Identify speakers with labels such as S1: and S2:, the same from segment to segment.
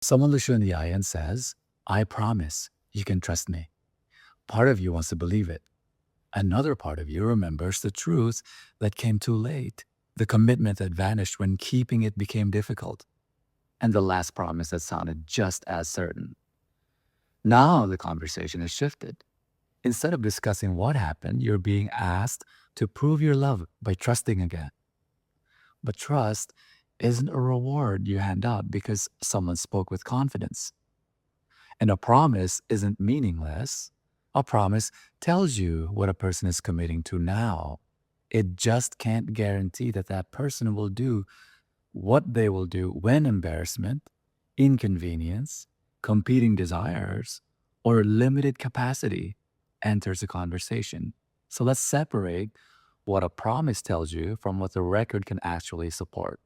S1: Someone looks you in the eye and says, I promise you can trust me. Part of you wants to believe it. Another part of you remembers the truth that came too late, the commitment that vanished when keeping it became difficult, and the last promise that sounded just as certain. Now the conversation has shifted. Instead of discussing what happened, you're being asked to prove your love by trusting again. But trust isn't a reward you hand out because someone spoke with confidence. And a promise isn't meaningless. A promise tells you what a person is committing to now. It just can't guarantee that that person will do what they will do when embarrassment, inconvenience, competing desires, or limited capacity enters the conversation. So let's separate what a promise tells you from what the record can actually support.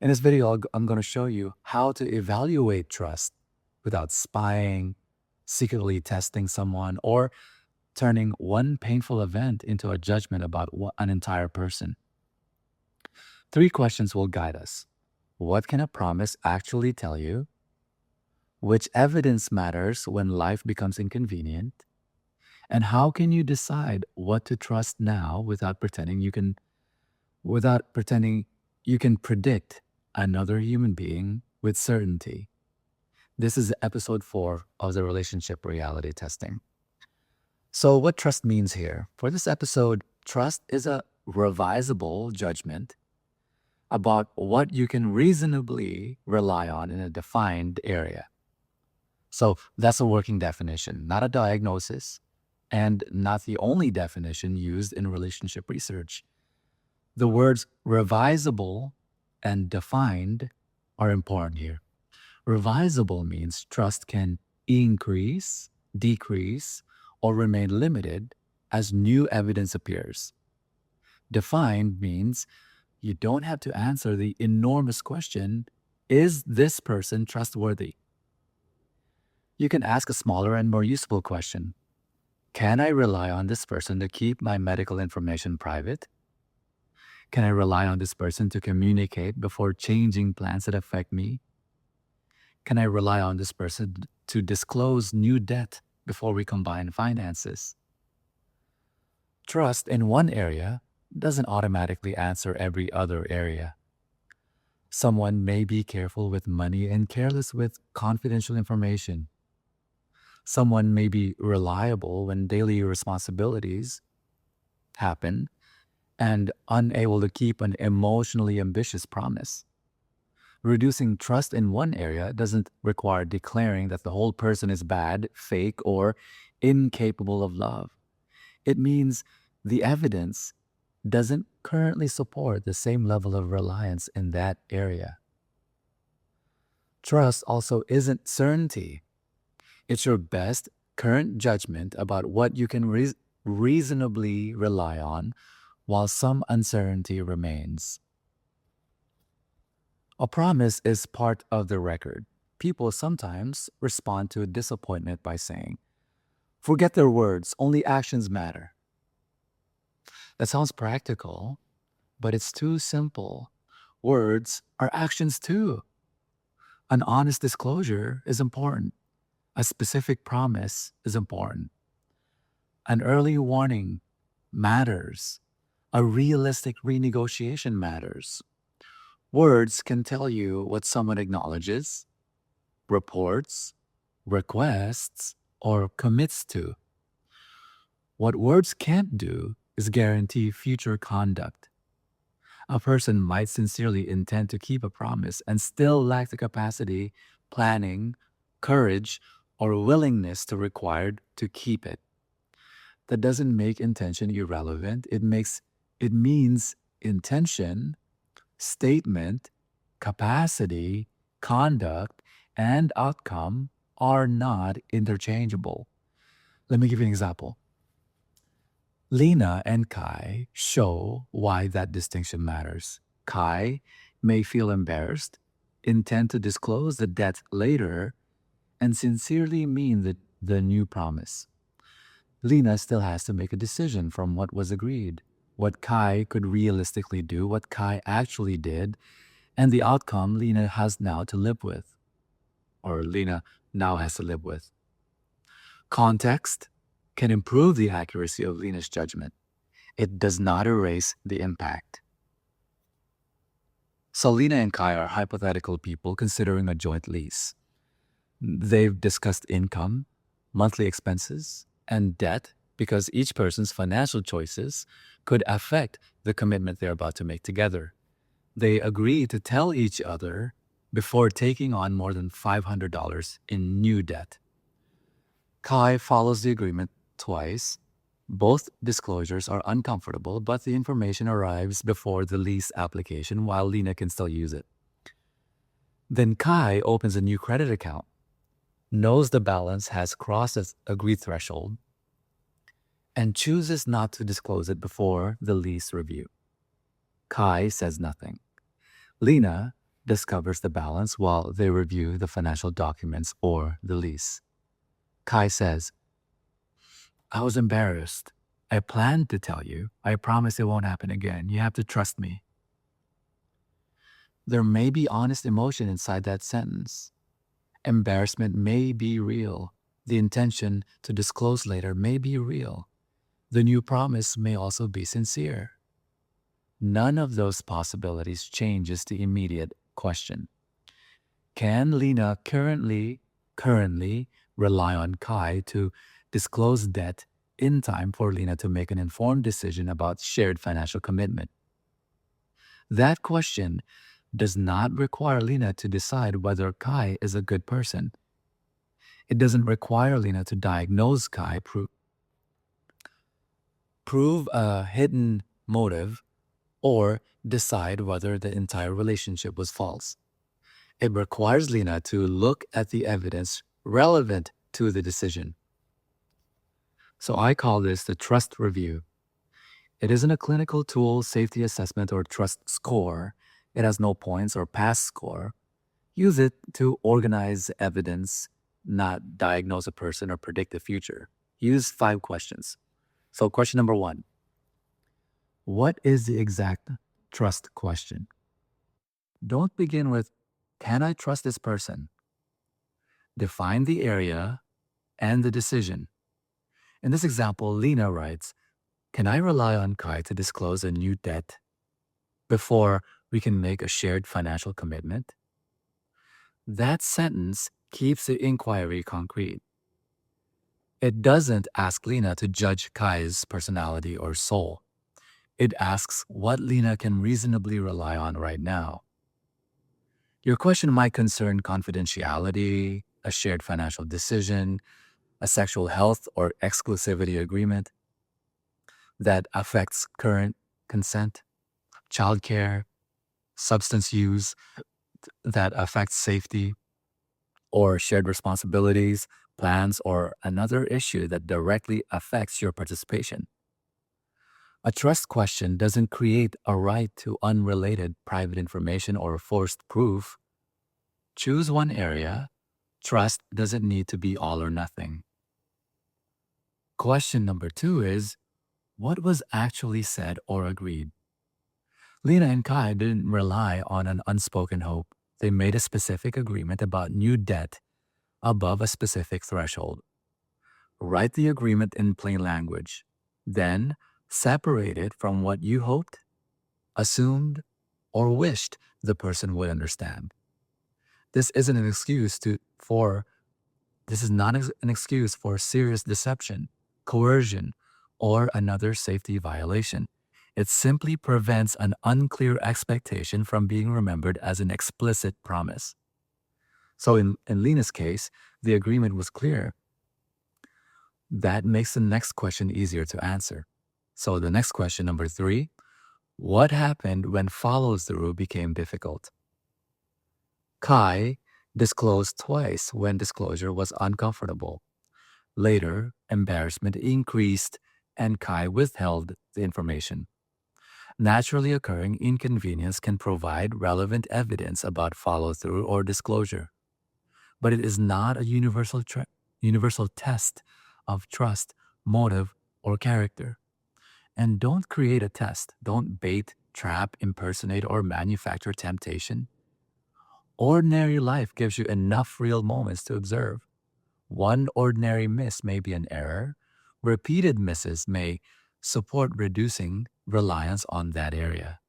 S1: In this video, I'm going to show you how to evaluate trust without spying, secretly testing someone, or turning one painful event into a judgment about an entire person. 3 questions will guide us. What can a promise actually tell you? Which evidence matters when life becomes inconvenient? And how can you decide what to trust now without pretending you can predict another human being with certainty? This is episode 4 of the relationship reality testing. So what trust means here? For this episode, trust is a revisable judgment about what you can reasonably rely on in a defined area. So that's a working definition, not a diagnosis, and not the only definition used in relationship research. The words revisable and defined are important here. Revisable means trust can increase, decrease, or remain limited as new evidence appears. Defined means you don't have to answer the enormous question, is this person trustworthy? You can ask a smaller and more useful question. Can I rely on this person to keep my medical information private? Can I rely on this person to communicate before changing plans that affect me? Can I rely on this person to disclose new debt before we combine finances? Trust in one area doesn't automatically answer every other area. Someone may be careful with money and careless with confidential information. Someone may be reliable when daily responsibilities happen and unable to keep an emotionally ambitious promise. Reducing trust in one area doesn't require declaring that the whole person is bad, fake, or incapable of love. It means the evidence doesn't currently support the same level of reliance in that area. Trust also isn't certainty. It's your best current judgment about what you can reasonably rely on while some uncertainty remains. A promise is part of the record. People sometimes respond to a disappointment by saying, forget their words, only actions matter. That sounds practical, but it's too simple. Words are actions too. An honest disclosure is important. A specific promise is important. An early warning matters. A realistic renegotiation matters. Words can tell you what someone acknowledges, reports, requests, or commits to. What words can't do is guarantee future conduct. A person might sincerely intend to keep a promise and still lack the capacity, planning, courage, or willingness to required to keep it. That doesn't make intention irrelevant. It means intention, statement, capacity, conduct, and outcome are not interchangeable. Let me give you an example. Lena and Kai show why that distinction matters. Kai may feel embarrassed, intend to disclose the debt later, and sincerely mean the new promise. Lena still has to make a decision from what was agreed, what Kai could realistically do, what Kai actually did, and the outcome Lena has now to live with. or Lena now has to live with. Context can improve the accuracy of Lena's judgment. It does not erase the impact. So Lena and Kai are hypothetical people considering a joint lease. They've discussed income, monthly expenses, and debt because each person's financial choices could affect the commitment they're about to make together. They agree to tell each other before taking on more than $500 in new debt. Kai follows the agreement twice. Both disclosures are uncomfortable, but the information arrives before the lease application while Lena can still use it. Then Kai opens a new credit account, knows the balance has crossed its agreed threshold, and chooses not to disclose it before the lease review. Kai says nothing. Lena discovers the balance while they review the financial documents or the lease. Kai says, "I was embarrassed. I planned to tell you. I promise it won't happen again. You have to trust me." There may be honest emotion inside that sentence. Embarrassment may be real. The intention to disclose later may be real. The new promise may also be sincere. None of those possibilities changes the immediate question. Can Lena currently rely on Kai to disclose debt in time for Lena to make an informed decision about shared financial commitment? That question does not require Lena to decide whether Kai is a good person. It doesn't require Lena to diagnose Kai, prove a hidden motive, or decide whether the entire relationship was false. It requires Lena to look at the evidence relevant to the decision. So I call this the trust review. It isn't a clinical tool, safety assessment, or trust score. It has no points or pass score. Use it to organize evidence, not diagnose a person or predict the future. Use 5 questions. So question number 1, what is the exact trust question? Don't begin with, can I trust this person? Define the area and the decision. In this example, Lena writes, can I rely on Kai to disclose a new debt before we can make a shared financial commitment? That sentence keeps the inquiry concrete. It doesn't ask Lena to judge Kai's personality or soul. It asks what Lena can reasonably rely on right now. Your question might concern confidentiality, a shared financial decision, a sexual health or exclusivity agreement that affects current consent, childcare, substance use that affects safety, or shared responsibilities, plans, or another issue that directly affects your participation. A trust question doesn't create a right to unrelated private information or forced proof. Choose one area. Trust doesn't need to be all or nothing. Question number 2 is, what was actually said or agreed? Lena and Kai didn't rely on an unspoken hope. They made a specific agreement about new debt above a specific threshold. Write the agreement in plain language. Then separate it from what you hoped, assumed, or wished the person would understand. This isn't an excuse this is not an excuse for serious deception, coercion, or another safety violation. It simply prevents an unclear expectation from being remembered as an explicit promise. So in Lena's case, the agreement was clear. That makes the next question easier to answer. So the next question, number 3, what happened when follow-through became difficult? Kai disclosed twice when disclosure was uncomfortable. Later, embarrassment increased and Kai withheld the information. Naturally occurring inconvenience can provide relevant evidence about follow-through or disclosure, but it is not a universal test of trust, motive, or character. And don't create a test. Don't bait, trap, impersonate, or manufacture temptation. Ordinary life gives you enough real moments to observe. One ordinary miss may be an error. Repeated misses may support reducing reliance on that area.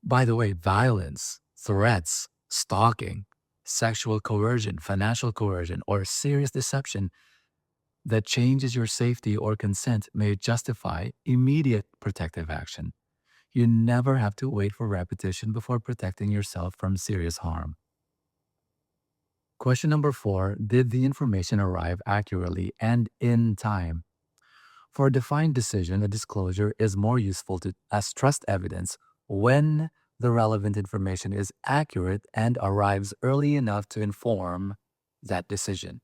S1: By the way, violence, threats, stalking, sexual coercion, financial coercion, or serious deception that changes your safety or consent may justify immediate protective action. You never have to wait for repetition before protecting yourself from serious harm. Question number 4. Did the information arrive accurately and in time? For a defined decision, a disclosure is more useful as trust evidence when the relevant information is accurate and arrives early enough to inform that decision.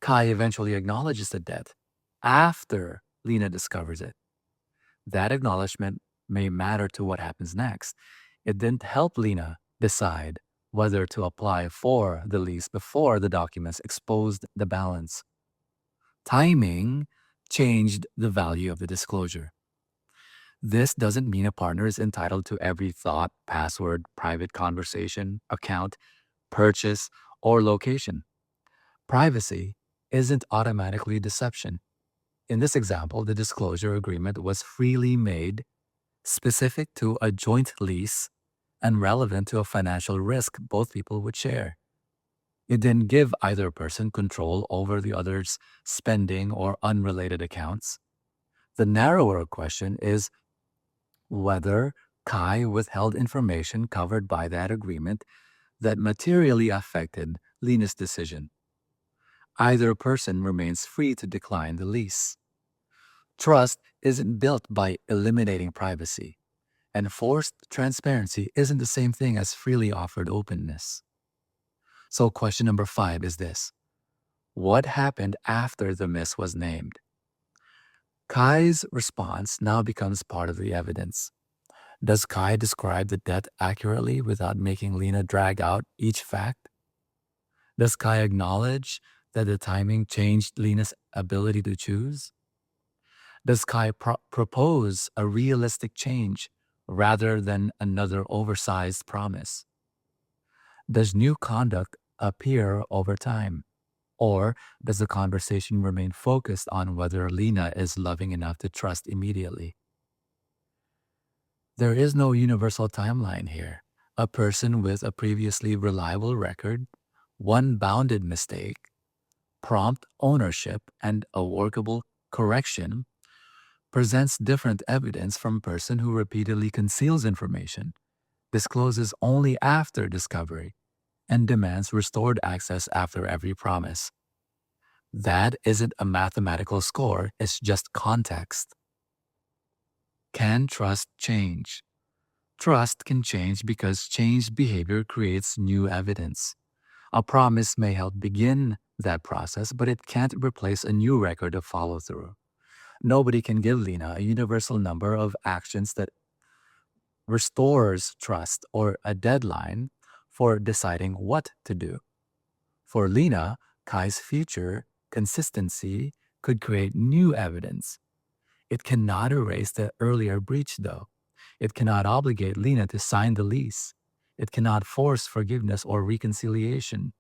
S1: Kai eventually acknowledges the debt after Lena discovers it. That acknowledgement may matter to what happens next. It didn't help Lena decide whether to apply for the lease before the documents exposed the balance. Timing changed the value of the disclosure. This doesn't mean a partner is entitled to every thought, password, private conversation, account, purchase, or location. Privacy isn't automatically deception. In this example, the disclosure agreement was freely made, specific to a joint lease, and relevant to a financial risk both people would share. It didn't give either person control over the other's spending or unrelated accounts. The narrower question is whether Kai withheld information covered by that agreement that materially affected Lena's decision. Either person remains free to decline the lease. Trust isn't built by eliminating privacy, and forced transparency isn't the same thing as freely offered openness. So, question number 5 is this: what happened after the miss was named? Kai's response now becomes part of the evidence. Does Kai describe the debt accurately without making Lena drag out each fact? Does Kai acknowledge that the timing changed Lena's ability to choose? Does Kai propose a realistic change rather than another oversized promise? Does new conduct appear over time? Or does the conversation remain focused on whether Lena is loving enough to trust immediately? There is no universal timeline here. A person with a previously reliable record, one bounded mistake, prompt ownership, and a workable correction presents different evidence from a person who repeatedly conceals information, discloses only after discovery, and demands restored access after every promise. That isn't a mathematical score, it's just context. Can trust change? Trust can change because changed behavior creates new evidence. A promise may help begin that process, but it can't replace a new record of follow through. Nobody can give Lena a universal number of actions that restores trust or a deadline for deciding what to do. For Lena, Kai's future consistency could create new evidence. It cannot erase the earlier breach, though. It cannot obligate Lena to sign the lease. It cannot force forgiveness or reconciliation.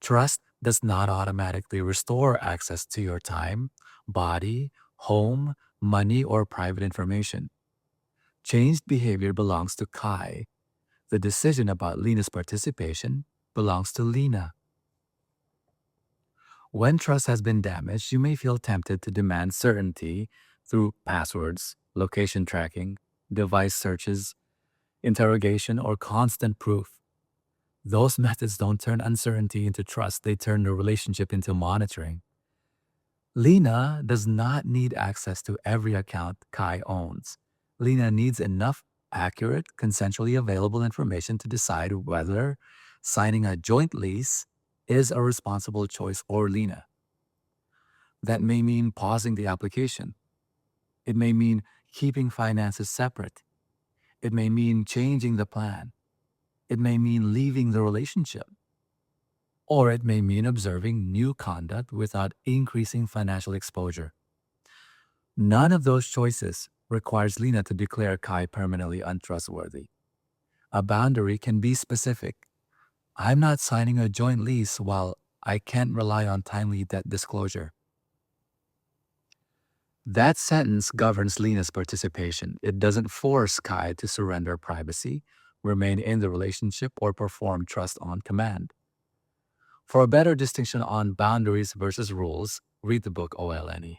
S1: Trust does not automatically restore access to your time, body, home, money, or private information. Changed behavior belongs to Kai. The decision about Lena's participation belongs to Lena. When trust has been damaged, you may feel tempted to demand certainty through passwords, location tracking, device searches, interrogation, or constant proof. Those methods don't turn uncertainty into trust, they turn the relationship into monitoring. Lena does not need access to every account Kai owns. Lena needs enough accurate, consensually available information to decide whether signing a joint lease is a responsible choice for Lena. That may mean pausing the application. It may mean keeping finances separate. It may mean changing the plan. It may mean leaving the relationship. Or it may mean observing new conduct without increasing financial exposure. None of those choices requires Lena to declare Kai permanently untrustworthy. A boundary can be specific. I'm not signing a joint lease while I can't rely on timely debt disclosure. That sentence governs Lena's participation. It doesn't force Kai to surrender privacy, remain in the relationship, or perform trust on command. For a better distinction on boundaries versus rules, read the book OLNE.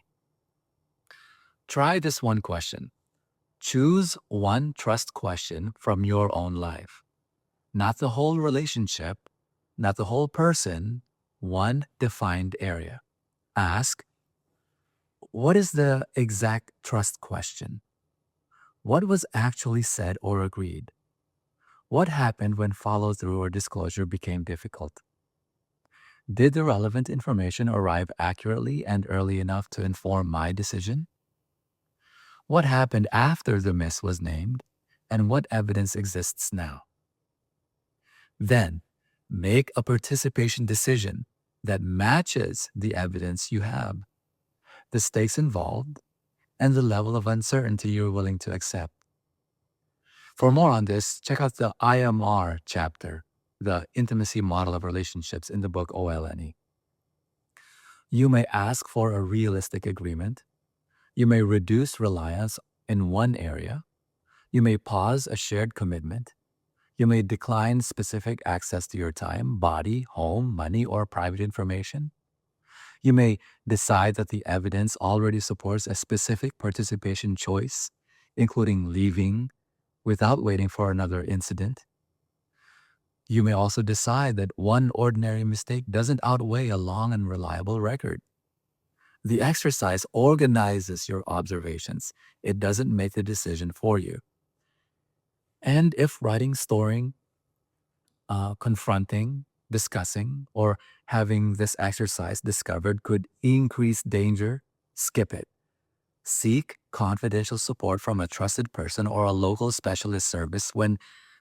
S1: Try this one question. Choose one trust question from your own life. Not the whole relationship, not the whole person, one defined area. Ask, what is the exact trust question? What was actually said or agreed? What happened when follow-through or disclosure became difficult? Did the relevant information arrive accurately and early enough to inform my decision? What happened after the miss was named, and what evidence exists now? Then, make a participation decision that matches the evidence you have, the stakes involved, and the level of uncertainty you're willing to accept. For more on this, check out the IMR chapter, the Intimacy Model of Relationships, in the book OLNE. You may ask for a realistic agreement. You may reduce reliance in one area. You may pause a shared commitment. You may decline specific access to your time, body, home, money, or private information. You may decide that the evidence already supports a specific participation choice, including leaving without waiting for another incident. You may also decide that one ordinary mistake doesn't outweigh a long and reliable record. The exercise organizes your observations. It doesn't make the decision for you. And if writing, storing, confronting, discussing, or having this exercise discovered could increase danger, skip it. Seek confidential support from a trusted person or a local specialist service when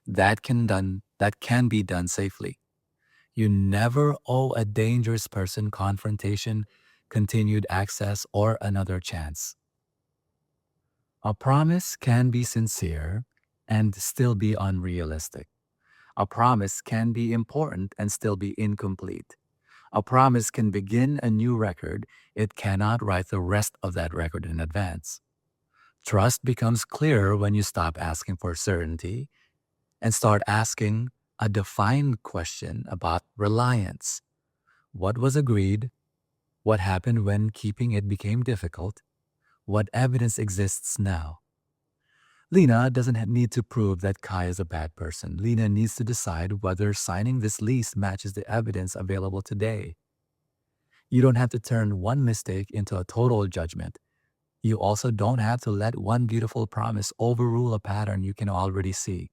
S1: that can be done safely. You never owe a dangerous person confrontation, continued access, or another chance. A promise can be sincere and still be unrealistic. A promise can be important and still be incomplete. A promise can begin a new record. It cannot write the rest of that record in advance. Trust becomes clearer when you stop asking for certainty and start asking a defined question about reliance. What was agreed? What happened when keeping it became difficult? What evidence exists now? Lena doesn't need to prove that Kai is a bad person. Lena needs to decide whether signing this lease matches the evidence available today. You don't have to turn one mistake into a total judgment. You also don't have to let one beautiful promise overrule a pattern you can already see.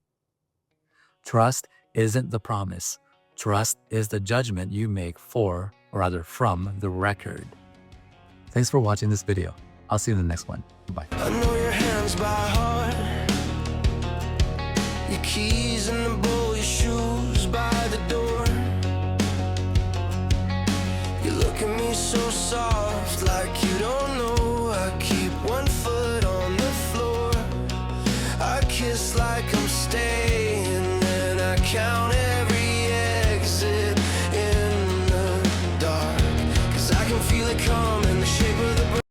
S1: Trust isn't the promise. Trust is the judgment you make from the record. Thanks for watching this video. I'll see you in the next one. Bye. I know your hands by heart.